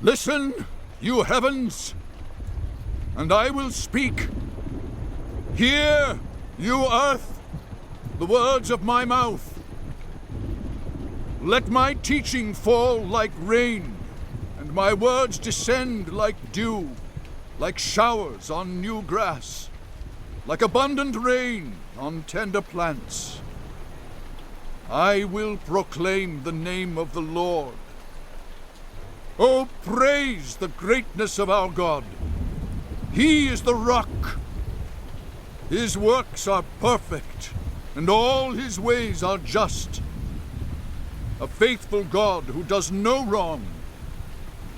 Listen, you heavens, and I will speak. Hear, you earth, the words of my mouth. Let my teaching fall like rain, and my words descend like dew, like showers on new grass, like abundant rain on tender plants. I will proclaim the name of the Lord. Oh, praise the greatness of our God. He is the rock. His works are perfect, and all his ways are just. A faithful God who does no wrong.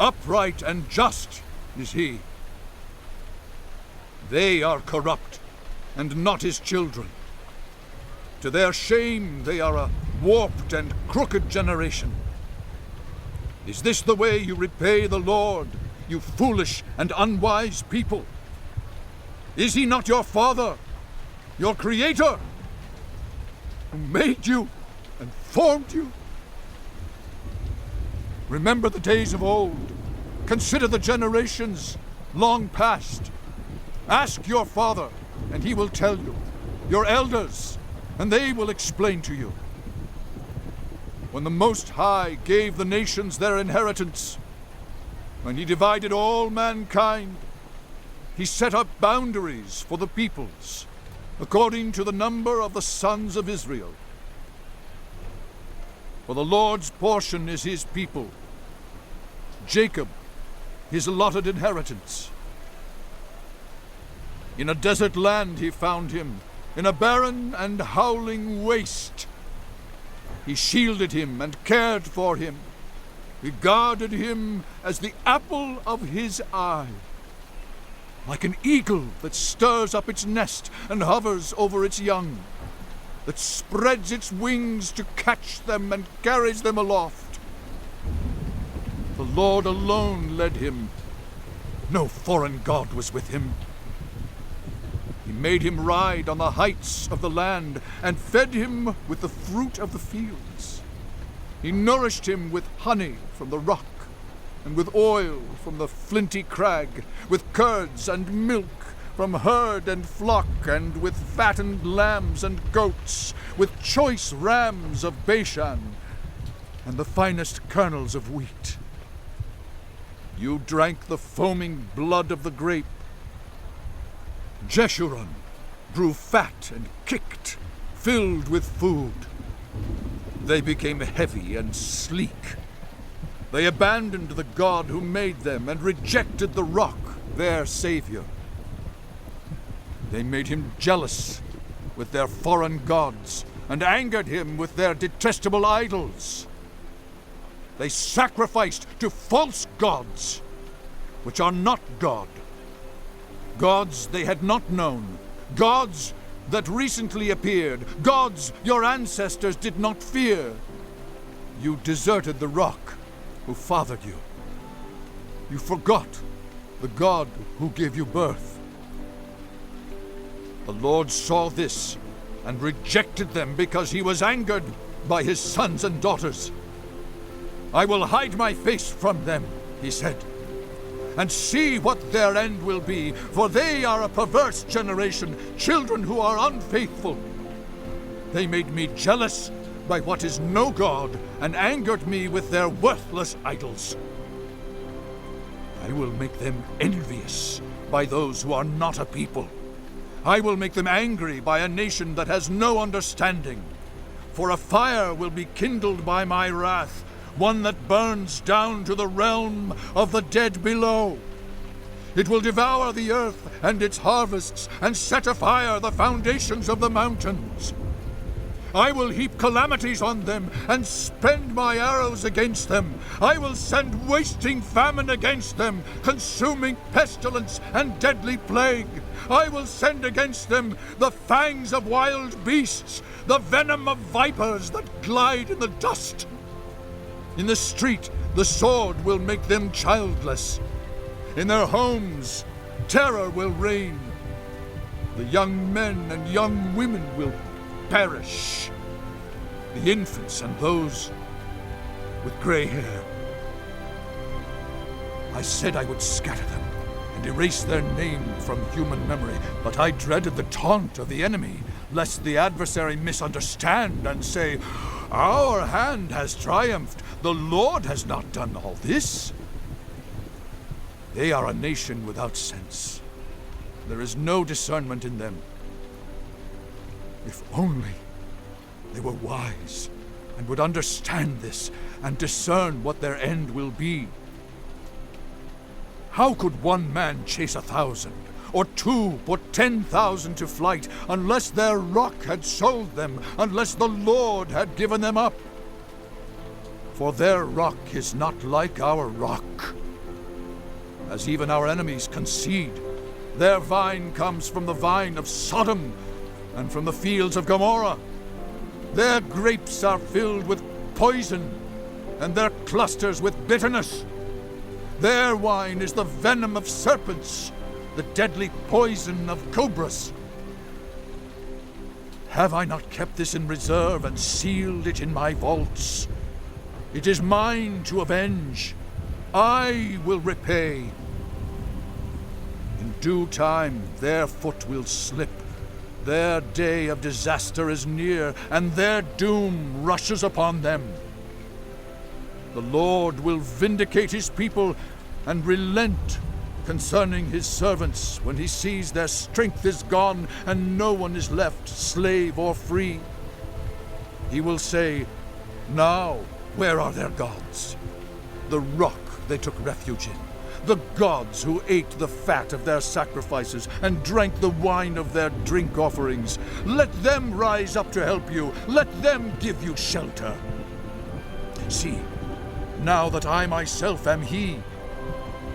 Upright and just is he. They are corrupt, and not his children. To their shame they are a warped and crooked generation. Is this the way you repay the Lord, you foolish and unwise people? Is he not your Father, your Creator, who made you and formed you? Remember the days of old. Consider the generations long past. Ask your father, and he will tell you. Your elders, and they will explain to you. When the Most High gave the nations their inheritance, when he divided all mankind, he set up boundaries for the peoples, according to the number of the sons of Israel. For the Lord's portion is his people, Jacob, his allotted inheritance. In a desert land he found him, in a barren and howling waste. He shielded him and cared for him. He guarded him as the apple of his eye. Like an eagle that stirs up its nest and hovers over its young, that spreads its wings to catch them and carries them aloft. The Lord alone led him. No foreign god was with him. He made him ride on the heights of the land and fed him with the fruit of the fields. He nourished him with honey from the rock and with oil from the flinty crag, with curds and milk from herd and flock, and with fattened lambs and goats, with choice rams of Bashan and the finest kernels of wheat. You drank the foaming blood of the grape. Jeshurun grew fat and kicked, filled with food. They became heavy and sleek. They abandoned the God who made them and rejected the rock, their savior. They made him jealous with their foreign gods and angered him with their detestable idols. They sacrificed to false gods, which are not God. Gods they had not known, gods that recently appeared, gods your ancestors did not fear. You deserted the rock who fathered you. You forgot the God who gave you birth. The Lord saw this and rejected them because he was angered by his sons and daughters. I will hide my face from them, he said, and see what their end will be, for they are a perverse generation, children who are unfaithful. They made me jealous by what is no God, and angered me with their worthless idols. I will make them envious by those who are not a people. I will make them angry by a nation that has no understanding. For a fire will be kindled by my wrath, one that burns down to the realm of the dead below. It will devour the earth and its harvests, and set afire the foundations of the mountains. I will heap calamities on them, and spend my arrows against them. I will send wasting famine against them, consuming pestilence and deadly plague. I will send against them the fangs of wild beasts, the venom of vipers that glide in the dust. In the street, the sword will make them childless. In their homes, terror will reign. The young men and young women will perish. The infants and those with gray hair. I said I would scatter them and erase their name from human memory, but I dreaded the taunt of the enemy, lest the adversary misunderstand and say, "Our hand has triumphed. The Lord has not done all this." They are a nation without sense. There is no discernment in them. If only they were wise and would understand this and discern what their end will be. How could one man chase 1,000, or two put 10,000 to flight, unless their rock had sold them, unless the Lord had given them up? For their rock is not like our rock. As even our enemies concede, their vine comes from the vine of Sodom and from the fields of Gomorrah. Their grapes are filled with poison, and their clusters with bitterness. Their wine is the venom of serpents, the deadly poison of cobras. Have I not kept this in reserve and sealed it in my vaults? It is mine to avenge. I will repay. In due time their foot will slip. Their day of disaster is near, and their doom rushes upon them. The Lord will vindicate his people and relent concerning his servants when he sees their strength is gone and no one is left, slave or free. He will say, "Now, where are their gods? The rock they took refuge in, the gods who ate the fat of their sacrifices and drank the wine of their drink offerings. Let them rise up to help you. Let them give you shelter. See, now that I myself am he,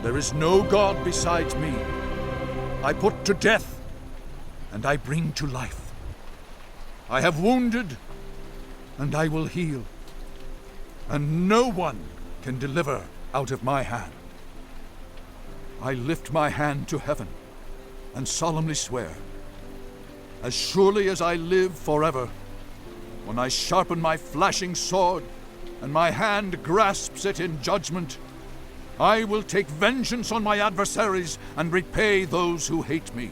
there is no God besides me. I put to death, and I bring to life. I have wounded, and I will heal. And no one can deliver out of my hand. I lift my hand to heaven and solemnly swear, as surely as I live forever, when I sharpen my flashing sword and my hand grasps it in judgment, I will take vengeance on my adversaries and repay those who hate me.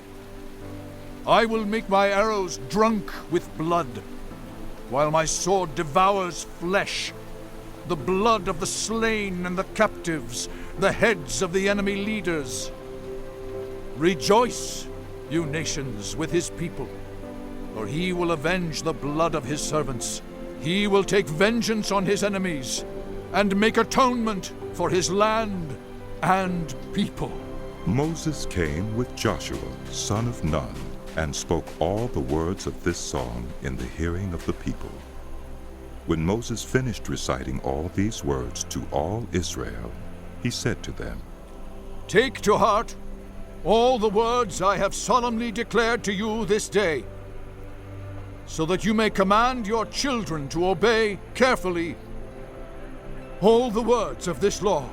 I will make my arrows drunk with blood, while my sword devours flesh, the blood of the slain and the captives, the heads of the enemy leaders. Rejoice, you nations, with his people, for he will avenge the blood of his servants. He will take vengeance on his enemies and make atonement for his land and people. Moses came with Joshua, son of Nun, and spoke all the words of this song in the hearing of the people. When Moses finished reciting all these words to all Israel, he said to them, "Take to heart all the words I have solemnly declared to you this day, so that you may command your children to obey carefully all the words of this law.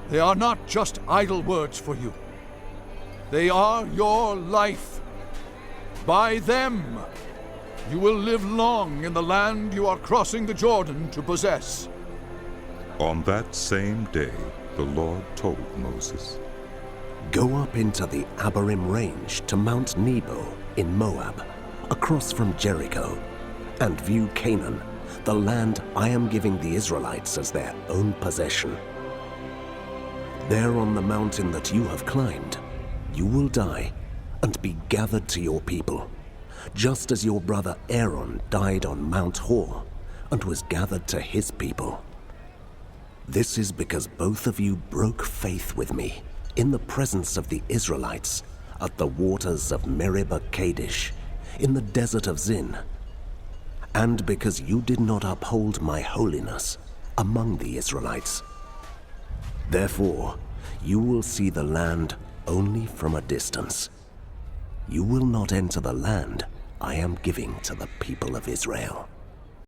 They are not just idle words for you. They are your life. By them you will live long in the land you are crossing the Jordan to possess." On that same day, the Lord told Moses, "Go up into the Abarim range to Mount Nebo in Moab, across from Jericho, and view Canaan, the land I am giving the Israelites as their own possession. There on the mountain that you have climbed, you will die and be gathered to your people, just as your brother Aaron died on Mount Hor and was gathered to his people. This is because both of you broke faith with me in the presence of the Israelites at the waters of Meribah Kadesh, in the desert of Zin, and because you did not uphold my holiness among the Israelites. Therefore, you will see the land only from a distance. You will not enter the land I am giving to the people of Israel."